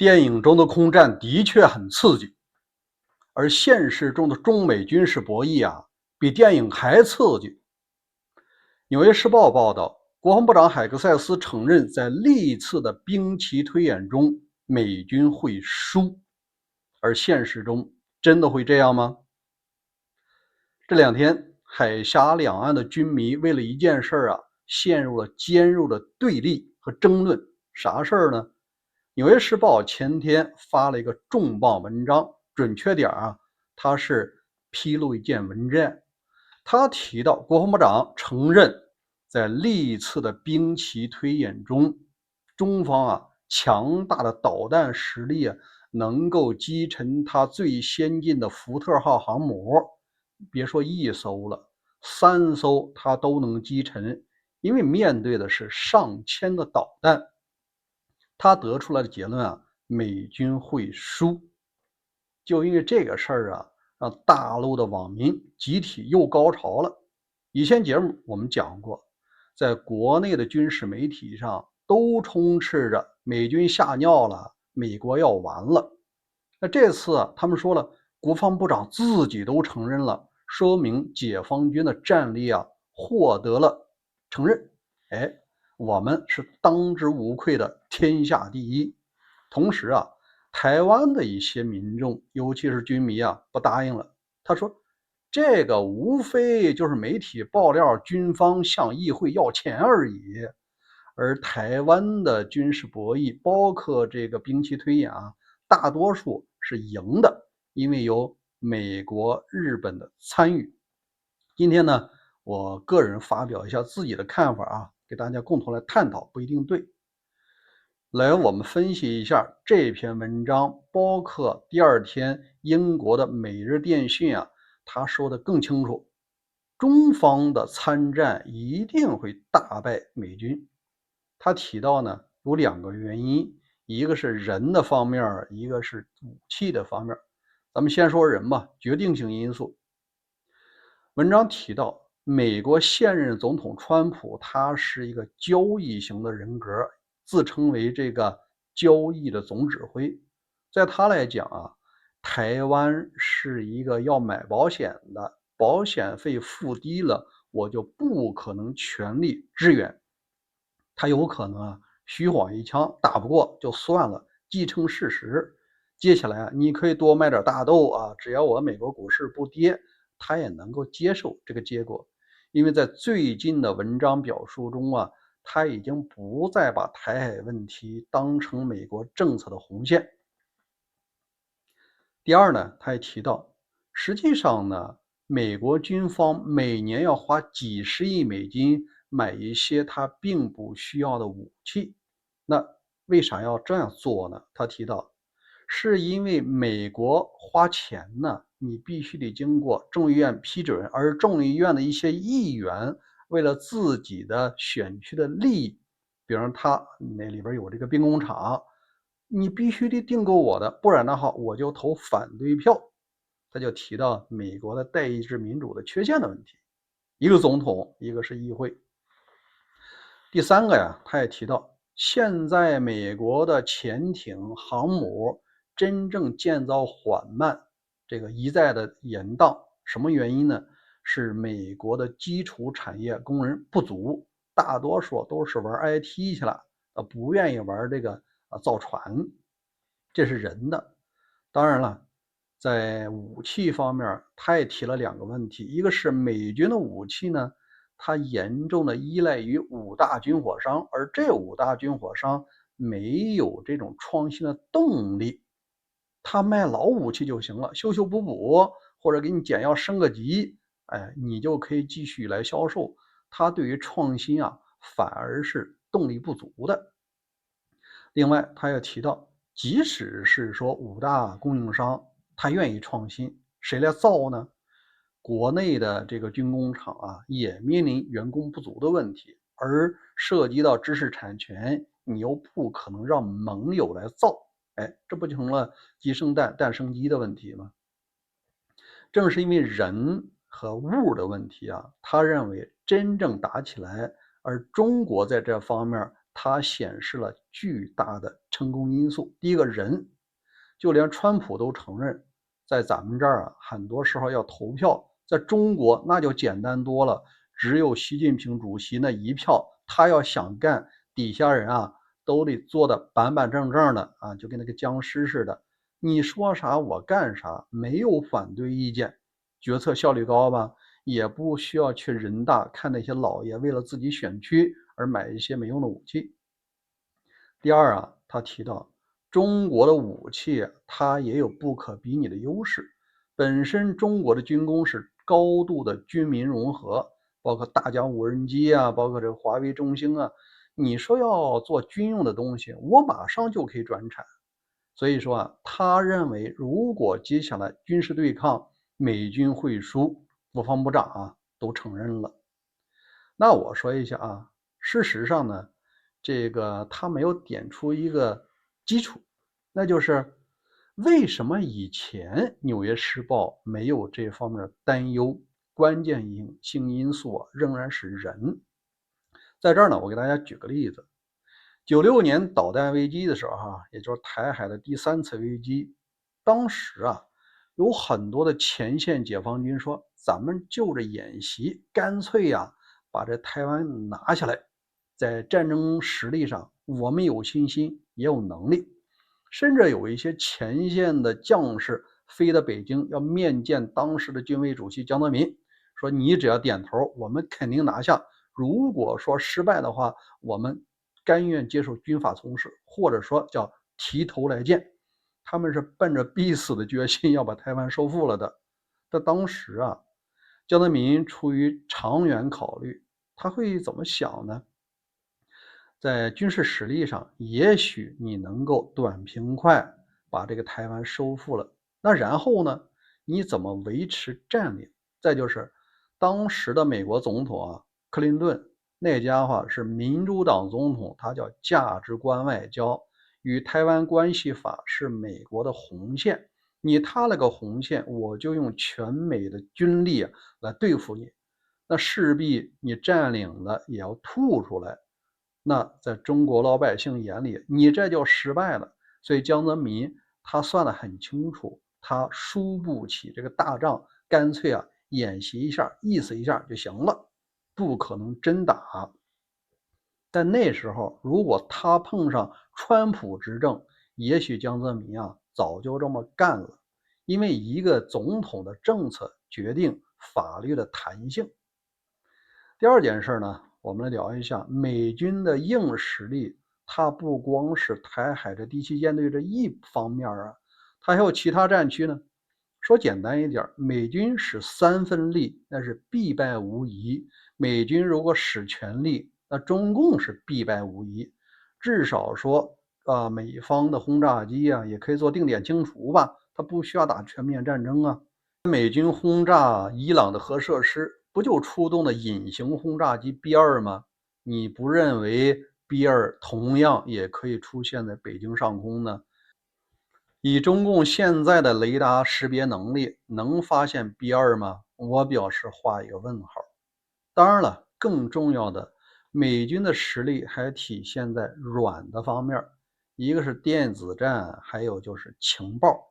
电影中的空战的确很刺激，而现实中的中美军事博弈比电影还刺激。纽约时报报道，国防部长海克塞斯承认，在历次的兵棋推演中，美军会输。而现实中真的会这样吗？这两天，海峡两岸的军迷为了一件事陷入了尖锐的对立和争论。啥事儿呢？纽约时报前天发了一个重磅文章，准确点它是披露一件文件。他提到，国防部长承认，在历次的兵棋推演中，中方强大的导弹实力能够击沉他最先进的福特号航母。别说一艘了，3艘他都能击沉，因为面对的是上千的导弹。他得出来的结论美军会输。就因为这个事儿让大陆的网民集体又高潮了。以前节目我们讲过，在国内的军事媒体上都充斥着美军吓尿了，美国要完了。那这次他们说了，国防部长自己都承认了，说明解放军的战力获得了承认。我们是当之无愧的天下第一。同时台湾的一些民众，尤其是军迷不答应了。他说，这个无非就是媒体爆料军方向议会要钱而已。而台湾的军事博弈，包括这个兵棋推演大多数是赢的，因为有美国、日本的参与。今天呢，我个人发表一下自己的看法给大家共同来探讨，不一定对。来，我们分析一下这篇文章，包括第二天英国的《每日电讯》他说的更清楚，中方的参战一定会大败美军。他提到呢，有2个原因，一个是人的方面，一个是武器的方面。咱们先说人吧，决定性因素。文章提到，美国现任总统川普，他是一个交易型的人格，自称为这个交易的总指挥。在他来讲台湾是一个要买保险的，保险费付低了，我就不可能全力支援。他有可能虚晃一枪，打不过就算了，既成事实。接下来你可以多买点大豆只要我美国股市不跌，他也能够接受这个结果。因为在最近的文章表述中他已经不再把台海问题当成美国政策的红线。第二呢，他也提到，实际上呢，美国军方每年要花几十亿美金买一些他并不需要的武器。那为啥要这样做呢？他提到，是因为美国花钱呢，你必须得经过众议院批准，而众议院的一些议员为了自己的选区的利益，比如他那里边有这个兵工厂，你必须得订购我的，不然的话我就投反对票。他就提到美国的代议制民主的缺陷的问题，一个总统，一个是议会。第三个他也提到，现在美国的潜艇、航母真正建造缓慢，这个一再的延宕，什么原因呢？是美国的基础产业工人不足，大多数都是玩 IT 去了，不愿意玩这个造船。这是人的。当然了，在武器方面，他也提了2个问题，一个是美军的武器呢，它严重的依赖于5大军火商，而这5大军火商没有这种创新的动力，他卖老武器就行了，修修补补，或者给你简要升个级，你就可以继续来销售。他对于创新反而是动力不足的。另外，他也提到，即使是说5大供应商他愿意创新，谁来造呢？国内的这个军工厂也面临员工不足的问题，而涉及到知识产权，你又不可能让盟友来造，这不就成了鸡生蛋，蛋生鸡的问题吗？正是因为人和物的问题他认为真正打起来，而中国在这方面它显示了巨大的成功因素。第一个人，就连川普都承认，在咱们这儿啊，很多时候要投票，在中国那就简单多了，只有习近平主席那一票，他要想干，底下人啊都得做的板板正正的啊，就跟那个僵尸似的，你说啥我干啥，没有反对意见，决策效率高吧？也不需要去人大看那些老爷为了自己选区而买一些没用的武器。第二啊，他提到中国的武器啊，它也有不可比拟的优势。本身中国的军工是高度的军民融合，包括大疆无人机啊，包括这个华为、中兴啊。你说要做军用的东西，我马上就可以转产。所以说啊，他认为如果接下来军事对抗，美军会输，国防部长啊都承认了。那我说一下啊，事实上呢，这个他没有点出一个基础，那就是为什么以前《纽约时报》没有这方面的担忧？关键性因素啊，仍然是人。在这儿呢，我给大家举个例子：96年导弹危机的时候哈，也就是台海的第3次危机，当时啊，有很多的前线解放军说，咱们就着演习，干脆呀，把这台湾拿下来。在战争实力上，我们有信心，也有能力。甚至有一些前线的将士飞到北京，要面见当时的军委主席江泽民，说你只要点头，我们肯定拿下。如果说失败的话，我们甘愿接受军法从事，或者说叫提头来见。他们是奔着必死的决心要把台湾收复了的。但当时啊，江泽民出于长远考虑，他会怎么想呢？在军事实力上，也许你能够短平快把这个台湾收复了。那然后呢？你怎么维持占领？再就是当时的美国总统啊，克林顿那家伙是民主党总统，他叫价值观外交，与台湾关系法是美国的红线。你踏了个红线，我就用全美的军力来对付你。那势必你占领了也要吐出来。那在中国老百姓眼里，你这就失败了。所以江泽民他算得很清楚，他输不起这个大仗，干脆啊演习一下，意思一下就行了，不可能真打。但那时候如果他碰上川普执政，也许江泽民啊早就这么干了。因为一个总统的政策决定法律的弹性。第二件事呢，我们来聊一下美军的硬实力。它不光是台海的第7舰队这一方面啊，它还有其他战区呢。说简单一点，美军使3分力，那是必败无疑。美军如果使全力，那中共是必败无疑。至少说美方的轰炸机啊，也可以做定点清除吧，它不需要打全面战争啊。美军轰炸伊朗的核设施，不就出动了隐形轰炸机 B2 吗？你不认为 B2 同样也可以出现在北京上空呢？以中共现在的雷达识别能力，能发现 B2 吗？我表示画一个问号。当然了，更重要的，美军的实力还体现在软的方面，一个是电子战，还有就是情报。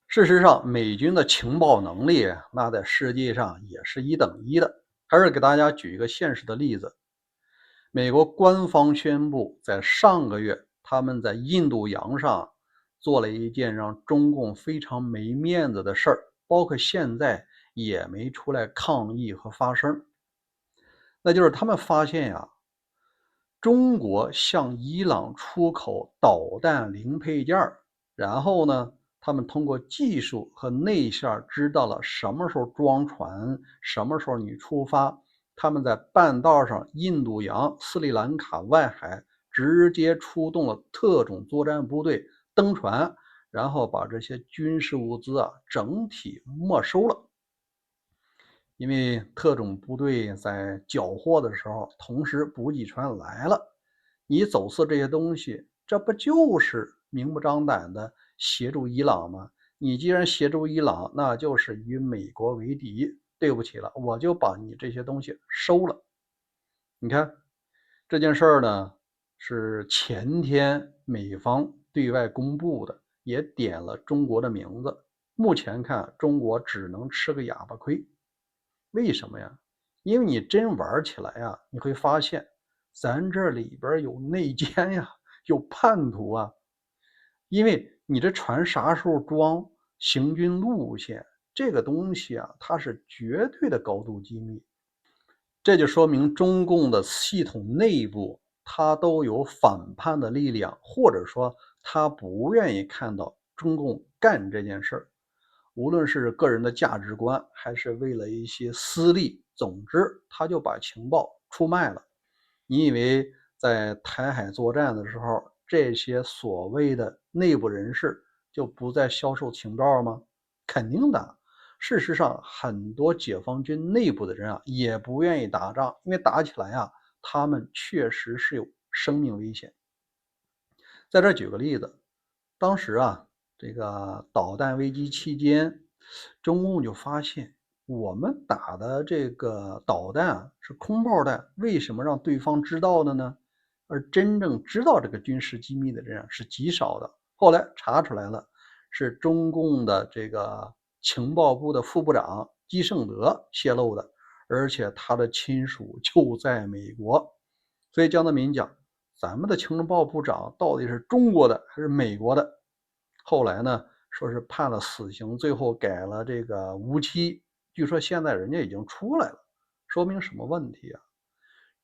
事实上，美军的情报能力那在世界上也是1等1的。还是给大家举一个现实的例子，美国官方宣布，在上个月，他们在印度洋上做了一件让中共非常没面子的事儿，包括现在也没出来抗议和发声。那就是他们发现呀，中国向伊朗出口导弹零配件，然后呢，他们通过技术和内线知道了什么时候装船，什么时候你出发。他们在半道上，印度洋、斯里兰卡外海直接出动了特种作战部队登船，然后把这些军事物资啊整体没收了。因为特种部队在缴获的时候，同时补给船来了，你走私这些东西，这不就是明目张胆的协助伊朗吗？你既然协助伊朗，那就是与美国为敌。对不起了，我就把你这些东西收了。你看这件事儿呢，是前天美方对外公布的，也点了中国的名字。目前看，中国只能吃个哑巴亏。为什么呀？因为你真玩起来呀，你会发现咱这里边有内奸呀，有叛徒啊。因为你这船啥时候装，行军路线这个东西啊，它是绝对的高度机密。这就说明中共的系统内部，它都有反叛的力量，或者说他不愿意看到中共干这件事儿，无论是个人的价值观，还是为了一些私利，总之他就把情报出卖了。你以为在台海作战的时候，这些所谓的内部人士就不再销售情报吗？肯定的。事实上，很多解放军内部的人啊，也不愿意打仗，因为打起来啊，他们确实是有生命危险。在这举个例子，当时啊，这个导弹危机期间，中共就发现我们打的这个导弹啊是空包弹，为什么让对方知道的呢？而真正知道这个军事机密的人啊是极少的。后来查出来了，是中共的这个情报部的副部长基胜德泄露的，而且他的亲属就在美国。所以江泽民讲，咱们的情报部长到底是中国的还是美国的？后来呢，说是判了死刑，最后改了这个无期。据说现在人家已经出来了，说明什么问题啊？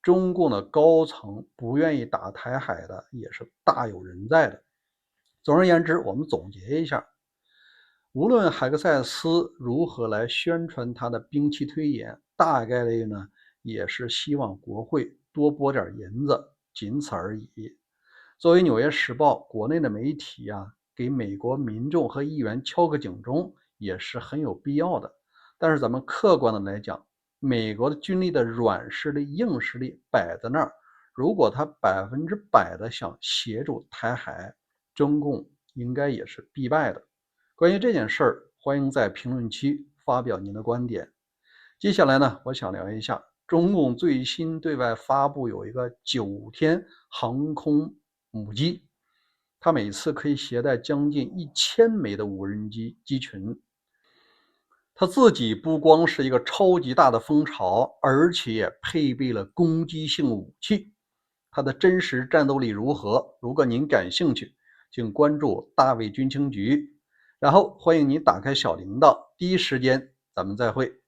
中共的高层不愿意打台海的也是大有人在的。总而言之，我们总结一下，无论海克塞斯如何来宣传他的兵棋推演，大概率呢也是希望国会多拨点银子，仅此而已。作为《纽约时报》国内的媒体啊，给美国民众和议员敲个警钟也是很有必要的。但是咱们客观的来讲，美国的军力的软实力、硬实力摆在那儿，如果他100%的想协助台海，中共应该也是必败的。关于这件事儿，欢迎在评论区发表您的观点。接下来呢，我想聊一下中共最新对外发布有一个9天航空母机，它每次可以携带将近1000枚的无人机机群。它自己不光是一个超级大的风潮，而且也配备了攻击性武器。它的真实战斗力如何？如果您感兴趣，请关注大卫军情局，然后欢迎您打开小铃铛，第一时间咱们再会。